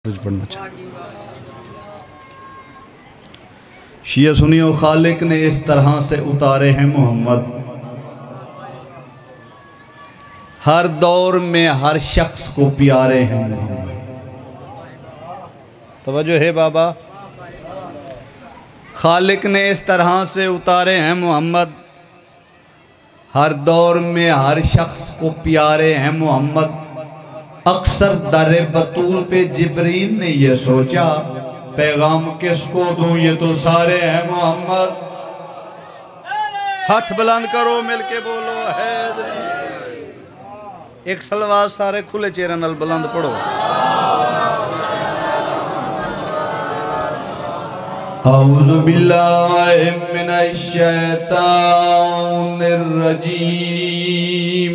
पढ़ना चाहिए। शिया सुनियो, खालिक ने इस तरह से उतारे हैं मोहम्मद, हर दौर में हर शख्स को प्यारे हैं मोहम्मद। तवज्जो है बाबा। खालिक ने इस तरह से उतारे हैं मोहम्मद, हर दौर में हर शख्स को प्यारे हैं मोहम्मद। अक्सर दर बतूल पे जिब्रील ने ये सोचा, पैगाम किसको दूं, ये तो सारे हैं मोहम्मद। हाथ बुलंद करो, मिलके बोलो हैदरी। एक सलवार सारे खुले चेहरे नाल बुलंद पढ़ो। औज़ु बिल्लाहि मिनश शैतानिर रजीम।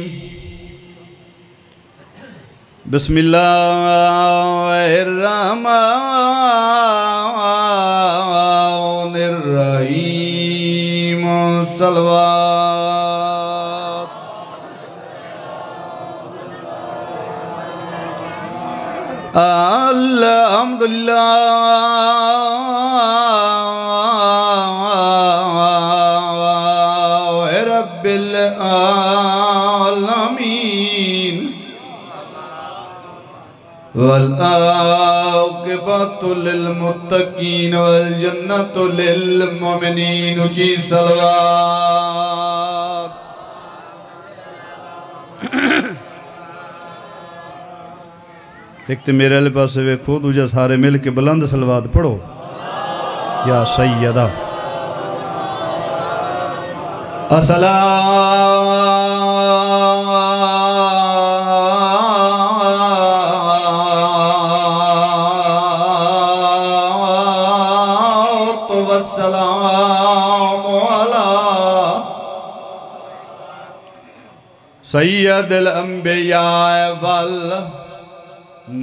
बिस्मिल्लाहिर्रहमानिर्रहीम। सलवात। अल्हम्दुलिल्लाह रब्बिल आलमीन वल आक़िबतु लिल मुत्तक़ीन वल जन्नतु लिल मुमिनीन। जी सलवात। एक तो मेरे वाले पास वेखो, दूजा सारे मिल के बुलंद सलवात पढ़ो। या सैयदा अस्सलातु वस्सलामु अला सय्यदिल अंबिया वल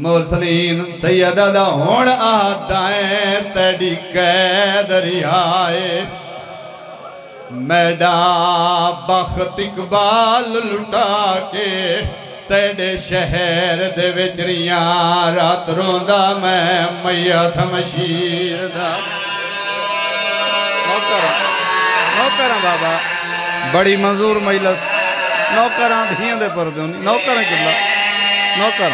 मुरसलीन। सैयदा हुण आदाएं तेरी कैदरियाए, मैडा बख्त इकबाल लुटा के तेरे शहर दे विच रियां, रात रोंदा मैं मैया थमशीर दा। नौकर बाबा बड़ी मंजूर महिलस, नौकर धियां दे परदे नौकर किला नौकर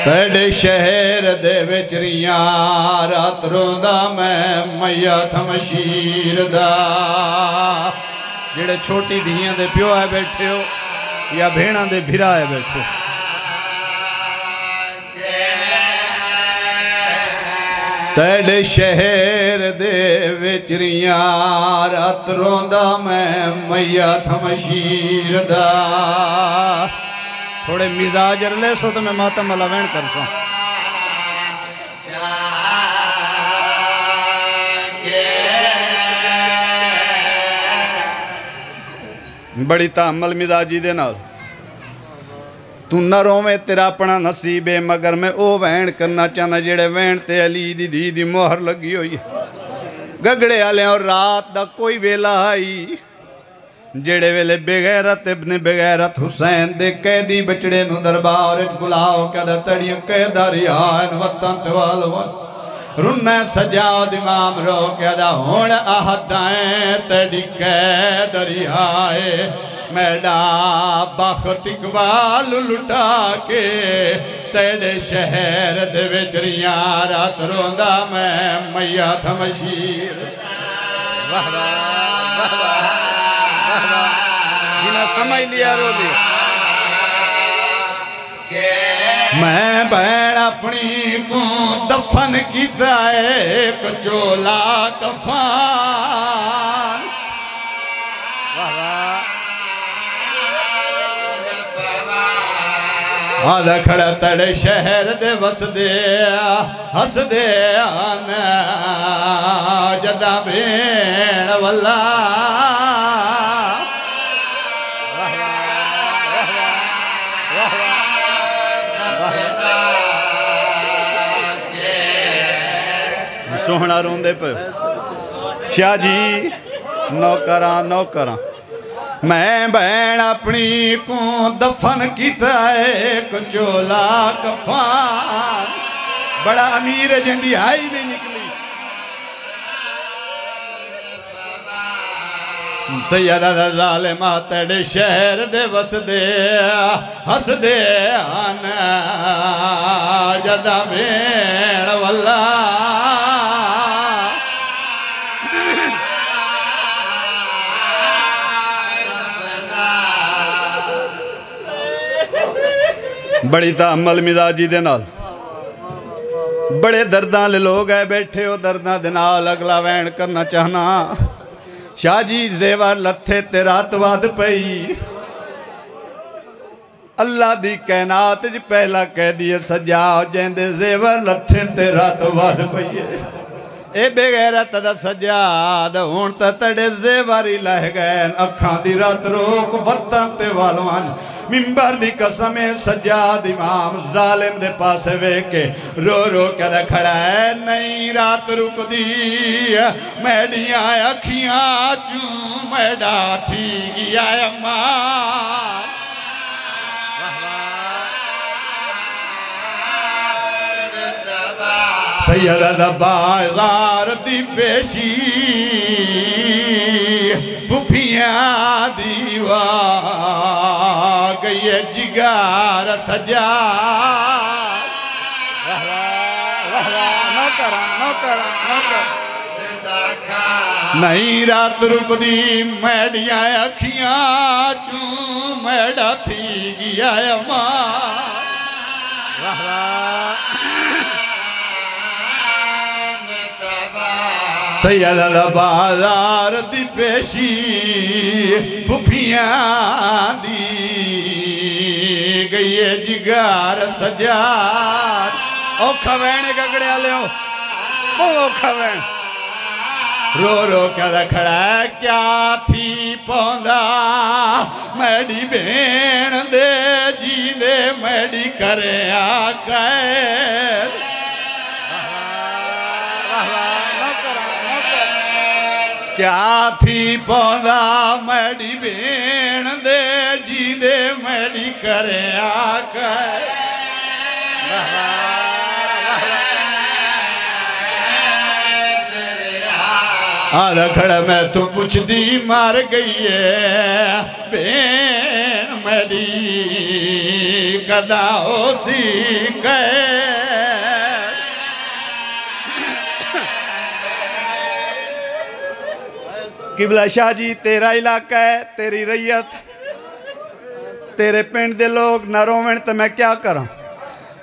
तेरे शहर दे विच रियां, रात रोंदा मैं मैया थमशीर दा। जेड़े छोटी धियां दे प्यो है बैठे हो या भेड़ा दे भिरा है बैठे, तेरे शहर दे विच रियां, रात रोंदा मैं मैया थमशीर दा। थोड़े मिजाज ले सो तो मैं मातम वाला वैन कर सो। बड़ी तामल मिजाजी दे नाल तू न रोवे, तेरा अपना नसीब है, मगर मैं ओ वैन करना चाहना जेड़े वैन ते अली दी धी दी मोहर लगी हुई है। गगड़े आले और रात दा कोई वेला आई, जेड़े वेले बेगैरत इब्ने बेगैरत हुसैन दे कैदी बचड़े नु दरबार विच बुलाओ, कहदा तड़ियां कैदारी आन वतन ते वाल रुन्ना सजाद इमाम रो, कहदा हुण आहदाएं तेरी कैदरी आए, मैडा बख्त इकबाल लुटा के तेरे शहर दे विच रियां, रात रोंदा मैं मैया थमशीर। वाह वाह वाह जिना समझ लिया रो लिया। मैं भैन अपनी को दफन किता है, एक चोला कफान। आधा खड़ा तड़े शहर दे वसदे हसदे आना, जदा भेण वल्ला सोहना रोंदे पे। शाह जी नौकरां नौकरां मैं भैन अपनी को दफन किता है कचोला कफान बड़ा अमीर है जिंदी आई नहीं निकली सैयदा ज़ालिमा तेरे शहर दे वसदे हसदे आना जदा भेण वल्ला बड़ी तामल मिजाजी दे नाल बड़े दर्दां ले लोग है बैठे हो दर्दां दे नाल अगला वैन करना चाहना शाह जी जेवर लथे ते रात वाद पई अल्लाह दी कैनात च पहला कह दिए सजा जेंदे जेवर लथे ते रात वाद पई ए बेगैरत दा सजाद हुण तां तड़े जेवर ही लह गए अखां दी रात रोक वत्तां ते वालवां मिंबर दी कसम सजाद इमाम जालिम दे पासे वेख के रो रो के खड़ा है नहीं रात रुकदी मैडियां अखियां चू मैडा थी गया अम्मा सैयदा बाजार दी पेशी फुफियां दीवा गई जिगार सजा नहीं रात रुकदी मैडियां अखियां चू मैडा थी गया अम्मा सैयदा बाजार दी पेशी फुफियां दी गई जिगार सजा औखा वैन गगड़े लियो औखा वैन रो रो कर खड़ा क्या थी पौंदा मैडी भेण दे जी दे मैडी करे कैद क्या थी पौधा मैडी भेण दे जी दे मैडी करे खड़ा मैं तो पुछदी मार गई है भेण मैडी कदा हो सी कहे किबला शाह जी तेरा इलाका है तेरी रैयत तेरे पिंड दे लोग ना रोवन तो मैं क्या करा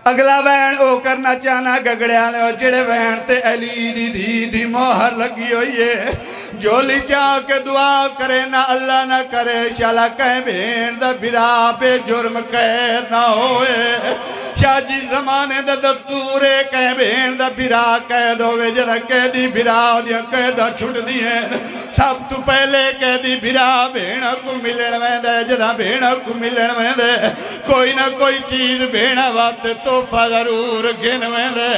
अगला वैन ओ करना चाहना गगड़िया जेड़े वैन ते अली दी धी दी मोहर लगी हुई है जोली चाह के दुआ करे ना अल्लाह ना करे शाला कह भेण दा बिरा पे जुर्म कह ना होए शाह जी जमाने दा दस्तूर है कह भेण दा बिरा कैद होवे जरा कैदी बिरा दियां कैदा छुटदी है सब तू पहले कैदी बिरा भेण को मिलन वेंदे जदा भेण को मिलन वेंदे कोई ना कोई चीज भेण वास्ते तोहफा जरूर गिन वेंदे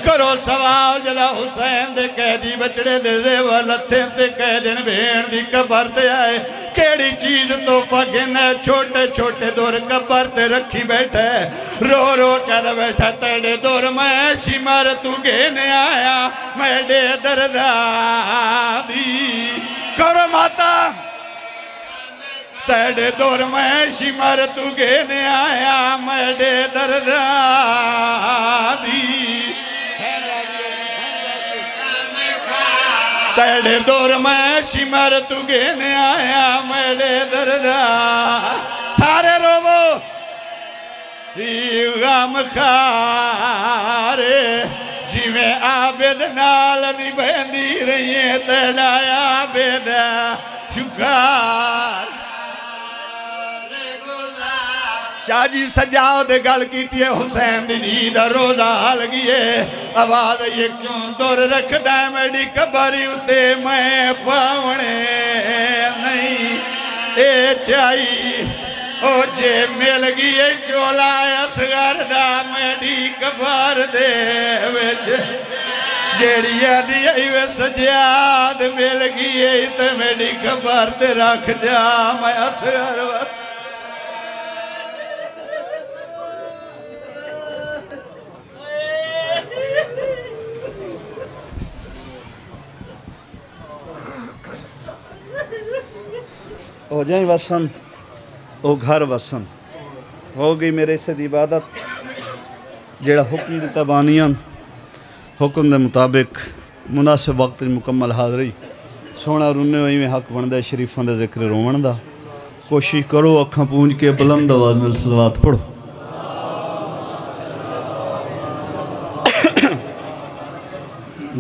करो सवाल जदा हुसैन दे कैदी बचड़े दे जेवर लथे ते कह दिन भेण दी कबर ते आए केड़ी चीज तोहफा गिन छोटे छोटे दौर कबर ते रखी बैठे रो रो कर बैठा तेरे दौर मैं सिमर तू घेन आया मेरे दर्दा दी करो माता तेरे दौर में सिमर तू घेन आया मेरे दर्दा दी तेरे दौर में सिमर तू घेन आया मेरे दर्दा सारे रोवो गम खारे जिमें आबिद नाल नहीं बहदी रही है तेरा आबिद शुकार शाह जी सजाओ दे गल की हुसैन दी धी दा रोजा लगी है आवाज ये क्यों दुर रखदा मेरी कबरी उते मैं पावने नहीं ए चाई ओ जे मिल गई चोला असगर दा मेरी कबर दे विच जेड़ी आदि आई वे सजाद मिल गई ते मेरी खबर ते रख जा मैं असगर हो जाए वसन वो घर वसन हो गई मेरे से इबादत जेड़ा हुक्म दिता बानियां हुक्म के मुताबिक मुनासिब वक्त मुकम्मल हाज़री सोना रुने हुई में हक बनता शरीफों का जिक्र रोवन का कोशिश करो अखा पूंज के बुलंद आवाज़ में सलवात पढ़ो।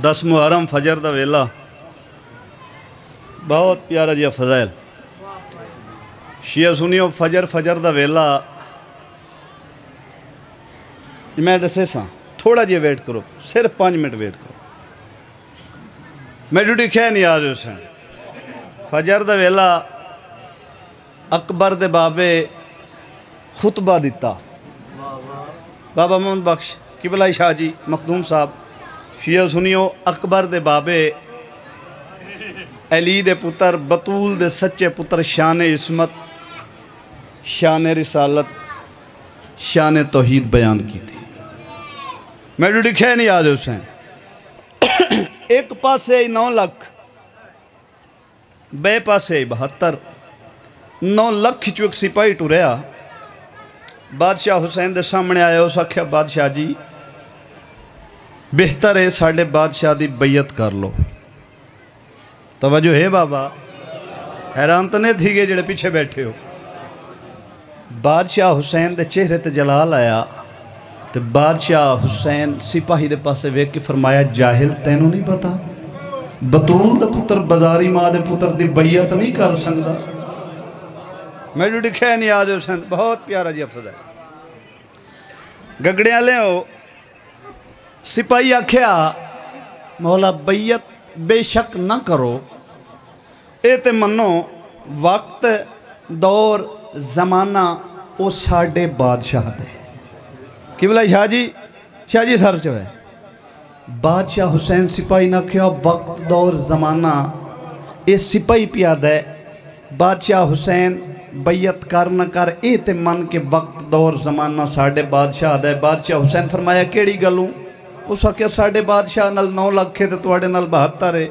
दस मुहर्रम फजर का वेला बहुत प्यारा जिहा फज़ैल शिया सुनियो फजर फजर का वेला मैं दसे सा थोड़ा जिहा वेट करो सिर्फ 5 मिनट वेट करो मैं जुड़ी ख्या नहीं आज हुसैन फजर का वेला अकबर दे बाबे खुतबा दिता बाबा मोहम्मद बख्श किबला शाह जी मखदूम साहब शिया सुनियो अकबर दे बाबे अली दे पुत्र बतूल दे सच्चे पुत्र शान इस्मत शान रिसालत शान तौहीद बयान की थी मैं लिखा नहीं आज हुसैन एक पासे 9 लाख बे पासे 72 9 लाख चो एक सिपाही टुरया बादशाह हुसैन के सामने आया उस आख्या बादशाह जी बेहतर है साढ़े बादशाह की बैयत कर लो तवज्जो है बाबा हैरान तो नहीं थी गए जेड़े पीछे बैठे हो बादशाह हुसैन के चेहरे ते जलाल आया तो बादशाह हुसैन सिपाही के पासे वेख के फरमाया जाहिल तेनों नहीं पता बतूल का पुत्र बाजारी माँ के पुत्र की बैयत नहीं कर सकता मैं जो लिखा नहीं आज हुसैन बहुत प्यारा जी अफसर है गगड़े वाले हो सिपाही आख्या मौला बैयत बेशक ना करो ये तो मनो वक्त दौर जमाना वो साढ़े बादशाह दे किबला शाह जी सर चो है बादशाह हुसैन सिपाही ना क्या वक्त दौर जमाना ये सिपाही पियाद है बादशाह हुसैन बैयत कर न कर ये तो मन के वक्त दौर जमाना साढ़े बादशाह दे बादशाह हुसैन फरमाया केड़ी गलों उस आख्या साढ़े बादशाह नाल 9 लाख है तो तुहाडे नाल 72 है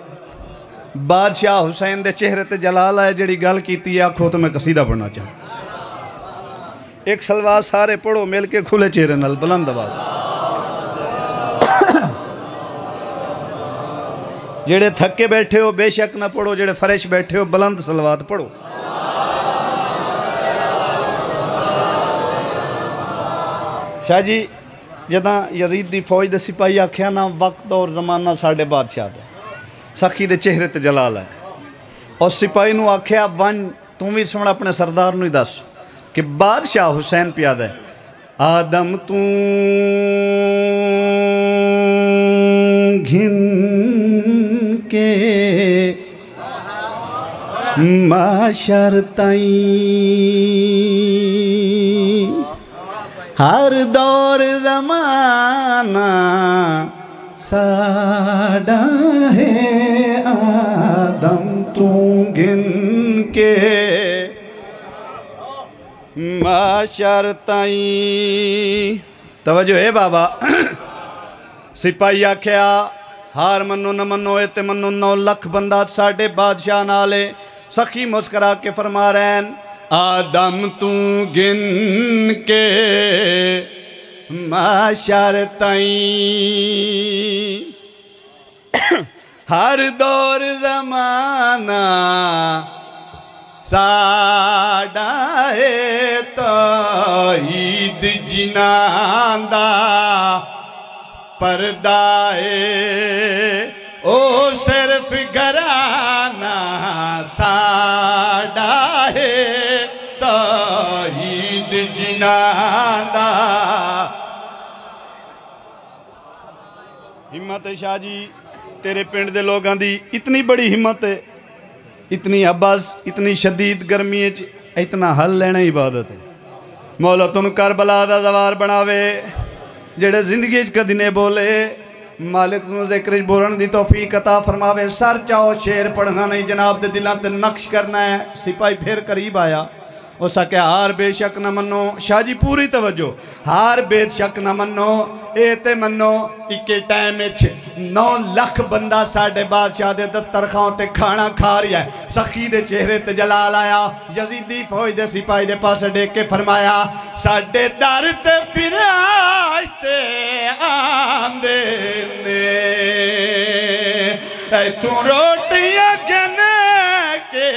बादशाह हुसैन के चेहरे ते जलाल है जिहड़ी गल कीती आखो तो मैं कसीदा पढ़ना चाहूँ एक सलवार सारे पढ़ो मिल के खुले चेहरे नाल बुलंद आवाज़ जेड़े थके बैठे हो बेशक ना पढ़ो जेड़े फरेश बैठे हो बुलंद सलवात पढ़ो। शाह जी जदा यजीद की फौज के सिपाही आख्या ना वक्त और जमाना साढ़े बादशाह का सखी के चेहरे ते जलाल है और सिपाही नूं आख्या वन तू भी सुन अपने सरदार नूं ही दस कि बादशाह हुसैन प्याद है आदम तू घिन के माशर ताई हर दौर जमाना साडा है आदम तू गिन के माशर ताई तवज्जो है बाबा सिपाही आख्या हार मनो न मनो ए ते मनो 9 लाख बंदा साढ़े बादशाह नाले सखी मुस्करा के फरमा रहे आदम तू गिन के माशर ताई हर दौर जमाना साडा है तौहीद जिनांदा पर्दा है ओ सिर्फ घराना साडा है तौहीद जिनांदा। हिम्मत है शाह जी तेरे पिंड दे लोगों की इतनी बड़ी हिम्मत है इतनी अब्बस इतनी शदीद गर्मी इतना हल लेना इबादत है मौला तुम करबला दा जवार बनावे जेड़े जिंदगी कदी ने बोले मालिक नूं ज़िक्र बोलण दी तौफीक अता फरमावे। सर चाओ शेर पढ़ना नहीं जनाब दे दिलां ते नक्श करना है। सिपाही फिर करीब आया, उस आख्या हार बेशक न मनो। शाह जी पूरी तवज्जो, हार बेशक न मनो, ए ते मनो इक्के टाइम 9 लाख बंदा साडे बादशाह दे दस्तरखान ते खाना खा रहा है। सखी दे चेहरे ते जलाल आया। यजीदी फौज दे सिपाही दे पास देख के फरमाया साडे दर ते फिर आते आंदे ने, तू रोटियां गिन के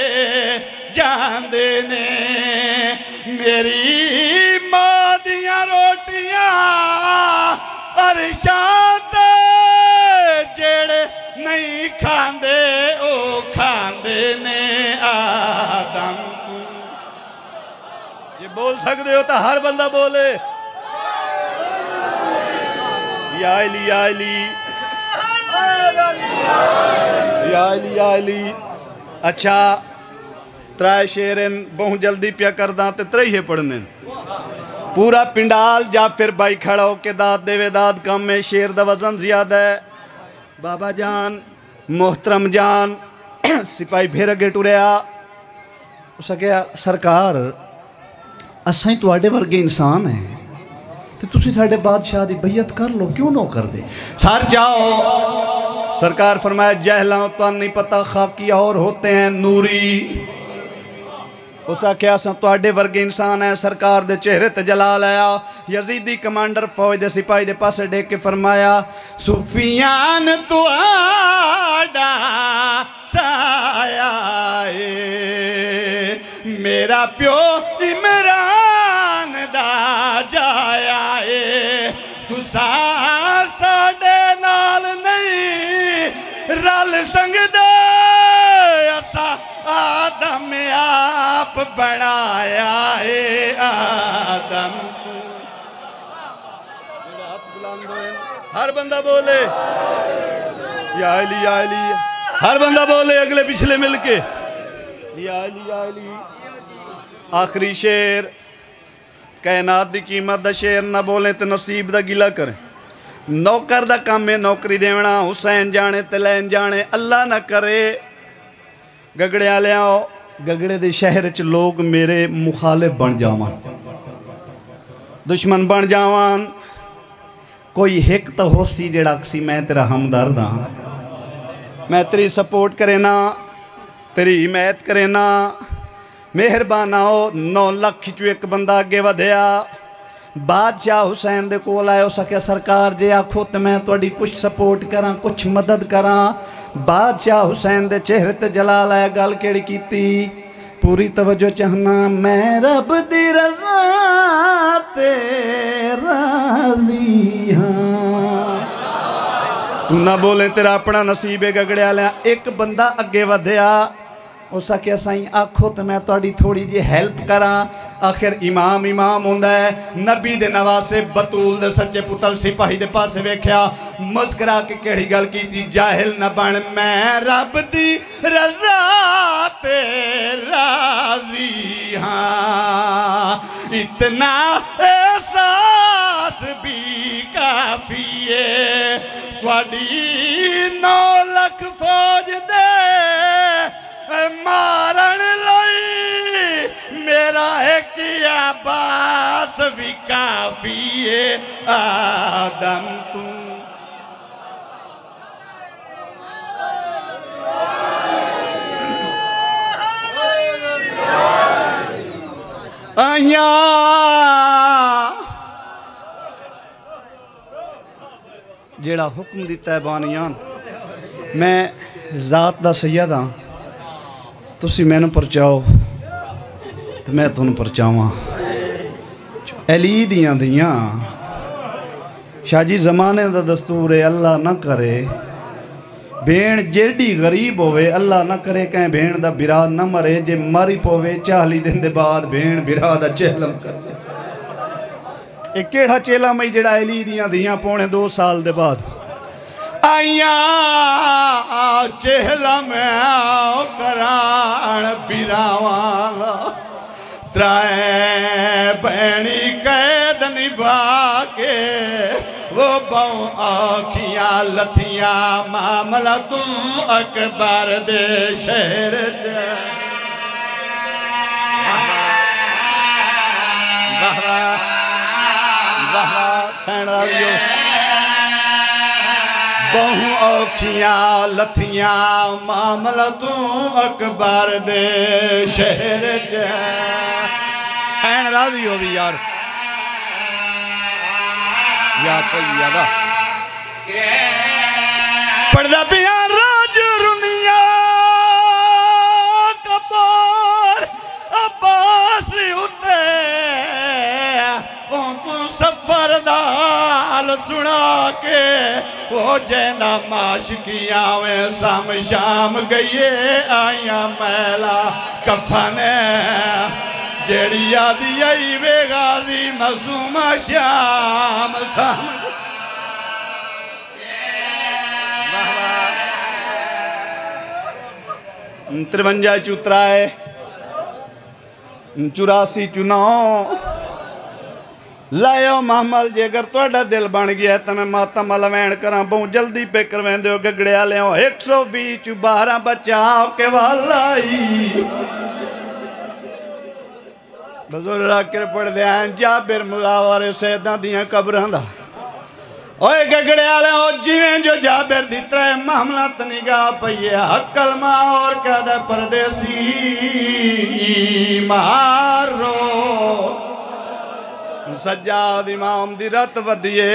जांदे ने। मेरी मां दियां रोटियां अरशां ते जेड़े नहीं खांदे ओ खांदे ने आदम तू। ये बोल सकते हो तो हर बंदा बोले या अली या अली या अली या अली। अच्छा त्रै शेर बहुत जल्दी पिया करदा ते त्रही पढ़ने। पूरा पिंडाल जा फिर भाई खड़ा होके दाद देवे। दाद कम में शेर दा वजन ज्यादा है। बाबा जान मोहतरम जान सिपाही फिर अगे टुरया। उस आख्या सरकार असां ही तुहाडे वर्गे इंसान है तो तुसी साडे बादशाह दी बैयत कर लो, क्यों ना कर दे। सर जाओ। सरकार फरमाया जहला तो नहीं पता खाकी और होते हैं नूरी। उस आख्या असां तुहाडे वर्गे इंसान है। सरकार दे चेहरे ते जलाल आया। यजीदी कमांडर फौज दे सिपाही दे पासे देख के फरमाया सुफियान तुहाडा छाया है, मेरा प्यो इमरान दा जाया है। तुसा साडे नाल नहीं रल संगदे, असा आदम आप बनाया है आदम तू। हर बंदा बोले या अली या अली। हर बंदा बोले अगले पिछले मिलके या अली या अली। आखिरी शेर कायनात दी कीमत दा शेर ना बोले तो नसीब दा गिला करें। नौकर दा काम है नौकरी देना, हुसैन जाने ते लैन जाने। अल्लाह ना करे गगड़े आओ गगड़े दे शहर च लोग मेरे मुखालिफ बन जावन, दुश्मन बन जावन। कोई हिक तो होसी जेड़ा सी मैं तेरा हमदर्द हाँ, मैं तेरी सपोर्ट करे ना, तेरी हिमायत करे ना। मेहरबान आओ। 9 लाख चो एक बंदा अगे वधिया। बादशाह हुसैन दे कोल आया। उस आख्या सरकार जे आखो तो मैं थोड़ी कुछ सपोर्ट करा, कुछ मदद करा। बादशाह हुसैन दे चेहरे ते जलाल आया। गल केड़ी कीती पूरी तवज्जो चाहना। मैं रब दी रज़ा ते राज़ी हाँ। तू ना बोले तेरा अपना नसीब है गगड़े वाले। एक बंदा अगे वधिया। उस आख्या साईं आखो तो मैं थोड़ी थोड़ी जी हेल्प करा। आखिर इमाम इमाम होंदा है। नबी दे नवासे बतूल दे सच्चे पुत्र सिपाही दे पासे वेख्या, मुस्करा के केड़ी गल कीती जाहिल न बन, मैं रब दी रज़ा ते राज़ी हाँ। इतना एहसास भी काफी है। थोड़ी 9 लाख फौज दे मारन लई मेरा एक अब्बास भी काफी है आदम तू। आया जेड़ा हुक्म दिता है बानियान, मैं जात दा सैयद हाँ, तुसी मैनू परचाओ तो मैं तुहानू परचावां। अली दियां दियां शाह जी जमाने दा दस्तूर है। अल्लाह ना करे भेण जेडी गरीब होवे, अल्लाह ना करे कहीं भेण दा बिरा न मरे। जे मरी पवे 40 दिन दे बाद भेण बिरा दा चेलम कर जाए। एक केड़ा चेला मई जेड़ा अली दियां दियां पौने 2 साल दे बाद आइया चेहला में कराण बिरावाला त्राए भैनी कैद निभा के वो बहु आखियां लथियां मामला तुम अकबर दे शहर बहु औखियां लथियां मामला तू अकबर दे शहर सैन राजी हो भी यार सही यादा पढ़दा पिया राज रुनिया कपूर अब्बास उते तू सफर दा हाल सुना के वो जैना माशकिया में शाम शाम गईए आया मैला कफन जेड़ी यादी आई वे गाजी मसूमा श्याम शाम 53 चुतराए 84 चुनाव लायो मामल जे अगर थोड़ा दिल बन गया तो मैं मातम लवैन करा बहुत जल्दी पे करवें दो गगड़िया लियो 120 12 बचाओ के वाला बजुर्ग आकर पढ़ दिया जाबिर मुलावरे सैदा दियां कबरां दा ओए गगड़े वाले जिवें जो जाबिर दी त्रै मामला तनिगा पईए हकल मां और कहदा परदेसी मारो सज्जाद इमाम दी रत वधिए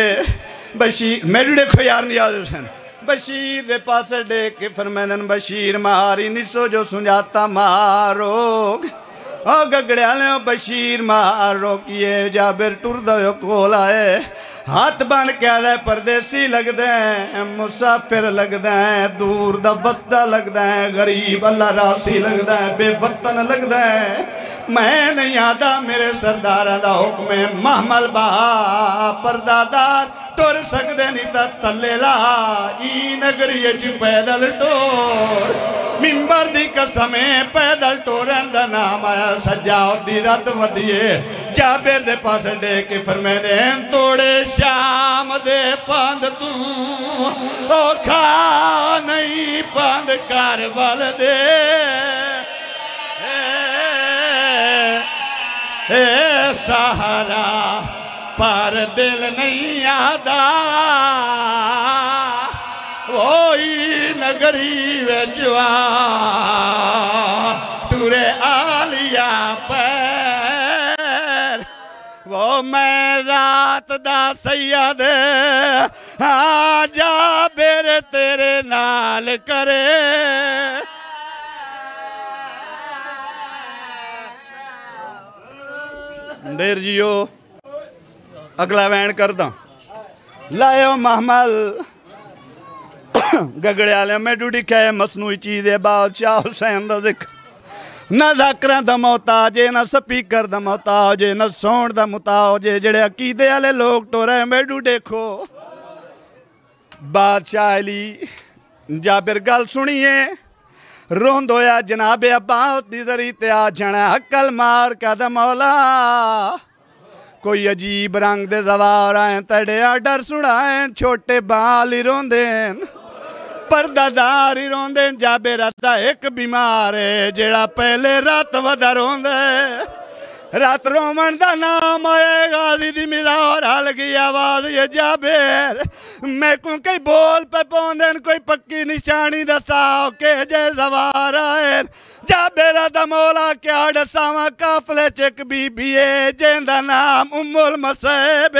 बशीर मेरे देखो यार नियाज हुसैन बशीर दे पासे देख के फरमानन बशीर मारी निसो जो सुंजाता मारोग ओ गगड़े वाले बशीर मारो किए जाबिर टुरदा कोल आए हाथ बन के आए परदेसी लगदा है मुसाफिर लगदा है दूर दा बसदा लगदा है गरीब अल्लाह रासी लगदा है बेवतन लगदा है मैं नहीं आता मेरे सरदारा दा हुक्म है महमल बहा परदादार टुर सकदे नहीं ता थल्ले ला ई नगरी च पैदल टोर मिंबर दी कसम पैदल टोरन दा नाम आया सजाओ दी रत वधिए जाबिर दे पास डे के फरमाने तोड़े शाम दे पंद तू ओ खा नहीं पंद कर बल दे ए सहारा पर दिल नहीं आता वही नगरी बेचवा टूरे आलिया पैर वो मैं रात दा सैयद आजा बेर तेरे नाल करे देर जियो अगला वैन करदा लायो महमल गगड़े वाले में डूडी खे मसनूई चीज है बादशाह हुसैन दा जिक्र न जाकर दा मोहताज है न स्पीकर दा मोहताज है न सौण दा मुताज है जेड़े अकीदे वाले लोग टोरे मेडू देखो बादशाह अली जाबिर गल सुनिए रोंद होया जनाबे अब्बास दी जरी ते आ जाना हकल मार कद मौला कोई अजीब रंग दे जवार आए तड़े डर सुनाए छोटे बाल ही रोंदे परदादार ही रोंदे जाबे राता एक बीमार है जेड़ा पहले रात वदा रोंदे रात रोमन दा नाम आए गाजी दी मिलार हल गई आवाज ये जाबेर मैं को कई बोल पे पौंदे कोई पक्की निशानी दसाओ के जे सवार आए जाबेरा दा मौला क्या दसावा काफले चक बीबी है जेंदा नाम उम्मुल मसैब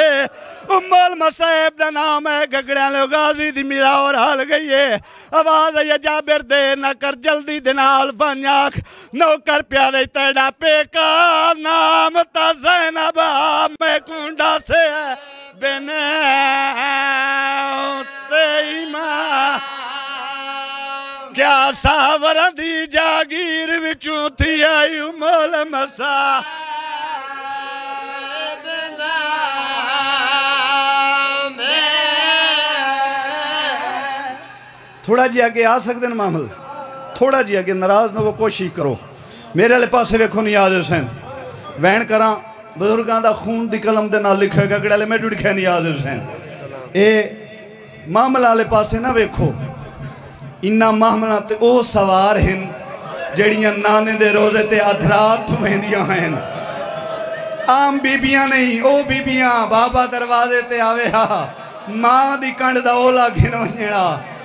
उम्मुल मसैब दा नाम है गगड़िया लो गाजी दी मिलार हल गई है आवाज ये जाबेर दे न कर जल्दी दे नाल बन्याख नौकर प्यादे तेड़ा पेका नाम ता ज़ैनब मैं कुंडा से बिने तेईमा क्या सावर दी जागीर विचों थी आई उमल मसा थोड़ा जी आगे आ सकते हैं मामल थोड़ा जी आगे नाराज न वो कोशिश करो मेरे वाले पासे वेखो नियाज हुसैन वैन करा बजुर्गों का खून की कलम के नाल लिखा गगड़े मैं जुड़ख्या नहीं याद हुसैन ये मामला वाले पासे ना वेखो इन्ना मामला तो वह सवार हैं जड़ियाँ नाने दे रोजे ते अधरात वेंदियां हैं आम बीबियां नहीं ओ बीबियां बाबा दरवाजे ते आवे हा मां दी कंड दा ओला घिन वंजणा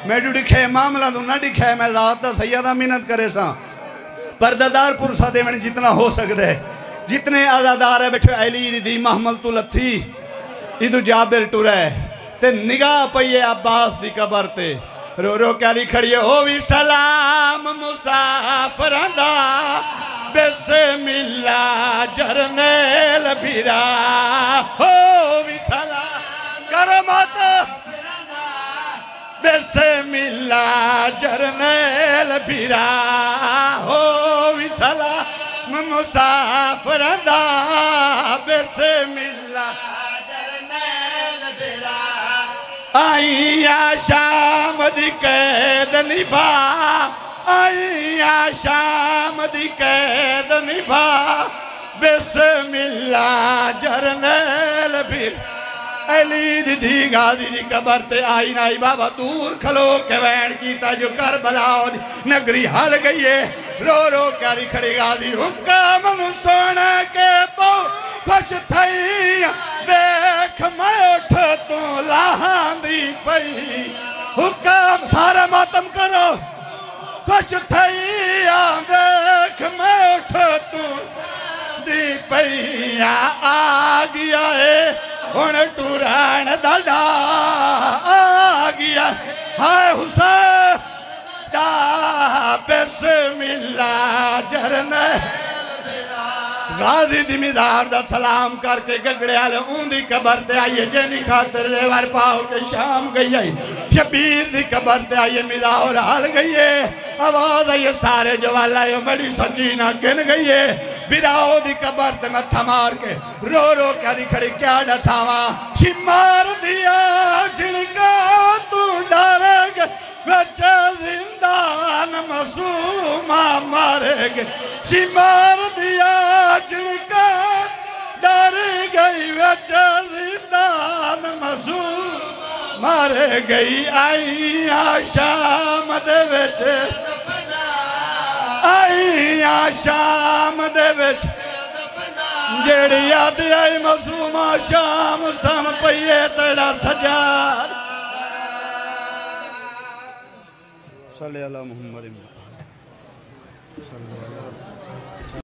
मैं डिखे मामला तू ना डिखे मैं रात दा सैयदा मिन्नत करे सा परदादार पुरसा देवन जितना हो सकता है जितने आजादार है बैठे अली दी महमल तू लथी इदू जाबिर टुरै ते निगाह पई है अब्बास दी कबर ते रो रो कैली खड़ी है हो भी सलाम मुसाफरां दा बिस्मिल्ला जरनेल फिरा हो भी सलाम करो मत बिस्मिल्ला जरनेल फिरा हो भी सलाम मुसाफरां दा बिस्मिल्ला जरनेल फिरा आईया शाम दी कैद निभा आईया शाम दी कैद निभा बिस्मिल्ला जरनेल फिर अली दी गाजी दी कबर ते आई नाई बाबा दूर खलो के वैन कीता जो करबला नगरी हल गई है रो रो करी खड़ी गाजी हुक्म नु सुन के पो खुश थई देख मैं उठ तू लाहांदी पई हुक्म सारा मातम करो खुश थई देख मैं उठ तू दी पई आ गया है हुण टुरान दादा आ गया हाय हुसैन दा बिस्मिल्ला जरने गाजी जिमीदार दा सलाम करके गगड़े वाले ऊंदी कबर ते आइए जेनी खातर रेवर पाओ के शाम गई है शबीर दी कबर ते आइए मिलाओ हाल गई है आवाज आई सारे जवाला बड़ी सकीना गिन गई है बिराओ दी कबर ते मत्था मार के रो रो करी खड़ी क्या डसावा शिमार दिया जिनका तू डरेग बच्चा जिंदान मासूमा मारेगे शिमार दिया जिनका डर गई बच्चा जिंदान मासूम मारे गई आई शाम दे विच आई शाम दे विच जेड़ी याद आई मासूमा शाम सम पईए तेरा सजाद सल्लल्लाहु अलैहि मुहम्मद।